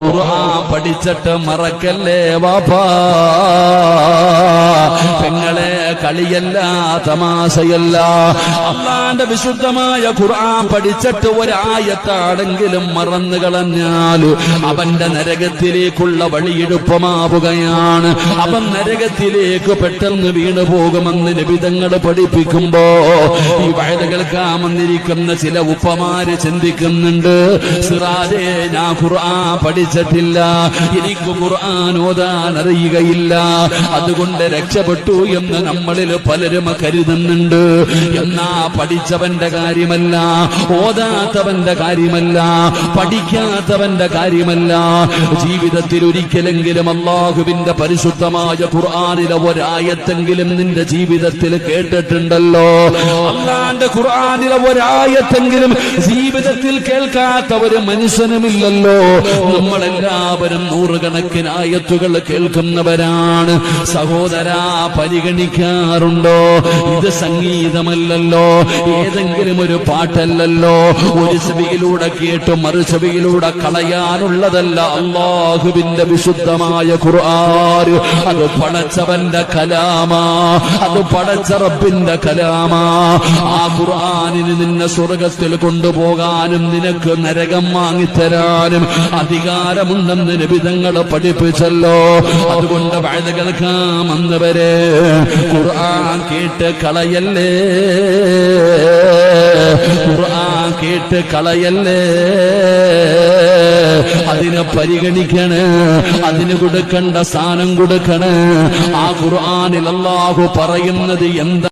ഖുർആൻ പഠിച്ചിട്ട് മറക്കല്ലേ വാപ്പാ. പെങ്ങളെ കളിയല്ല, തമാശയല്ല. അല്ലാഹുവിന്റെ വിശുദ്ധമായ ഖുർആൻ പഠിച്ചിട്ട് ഒരായത്താണെങ്കിലും മറന്നു കളഞ്ഞാൽ അവന്റെ നരകത്തിലേക്കുള്ള വഴി എളുപ്പമാവുകയാണ്. അവൻ നരകത്തിലേക്ക് പെട്ടെന്ന് വീണു പോകുമെന്ന് നബിതങ്ങൾ പഠിപ്പിക്കുമ്പോ ഈ വയത് കേൾക്കാൻ വന്നിരിക്കുന്ന ചില ഉപ്പമാര് ചിന്തിക്കുന്നുണ്ട്, സിറാജേ ഞാൻ ഖുർആൻ പഠിച്ചിട്ടില്ല, എനിക്ക് ഖുർആൻ ഓതാൻ അറിയുകയില്ല, അതുകൊണ്ട് രക്ഷപ്പെട്ടു എന്ന് നമ്മളിൽ പലരും കരുതുന്നുണ്ട്. എന്നാ പഠിച്ചവന്റെ കാര്യമല്ല, ഓതാത്തവന്റെ കാര്യമല്ല, പഠിക്കാത്തവന്റെ കാര്യമല്ല. ജീവിതത്തിൽ ഒരിക്കലെങ്കിലും അല്ലാഹുവിന്റെ പരിശുദ്ധമായ ഖുർആനിലെ ഒരായത്തെങ്കിലും നിന്റെ ജീവിതത്തിൽ കേട്ടിട്ടുണ്ടല്ലോ? അല്ലാഹുവിന്റെ ഖുർആനിലെ ഒരായത്തെങ്കിലും ജീവിതത്തിൽ കേൾക്കാത്ത ഒരു മനുഷ്യനുമില്ലല്ലോ. നമ്മളെല്ലാവരും നൂറുകണക്കിന് ആയത്തുകൾ കേൾക്കുന്നവരാണ്. സഹോദരാ, പരിഗണിക്കാറുണ്ടോ? ഇത് സംഗീതമല്ലല്ലോ, ഏതെങ്കിലും ഒരു പാട്ടല്ലല്ലോ. ഒരു ചെവിയിലൂടെ കേട്ട് മറു ചെവിയിലൂടെ കളയാനുള്ളതല്ല അല്ലാഹുവിന്റെ വിശുദ്ധമായ ഖുർആൻ. അത് പടച്ചവന്റെ കലാമാ, അത് പടച്ച റബ്ബിന്റെ കലാമാ. ആ ഖുർആനിന് നിന്നെ സ്വർഗത്തിൽ കൊണ്ടുപോകാനും നിനക്ക് നരകം വാങ്ങിത്തരാനും അധികാരമുണ്ടെന്ന് നബിതങ്ങൾ പഠിപ്പിച്ചല്ലോ. അതുകൊണ്ട് വഅദ് കേൾക്കാൻ വന്നവരെ ഖുർആൻ കേട്ട് കളയല്ലേ, ഖുർആൻ കേട്ട് കളയല്ലേ. അതിനെ പരിഗണിക്കണേ, അതിന് കൊടുക്കേണ്ട സ്ഥാനം കൊടുക്കണേ. ആ ഖുർആനിൽ അല്ലാഹു പറയുന്നത് എന്താ?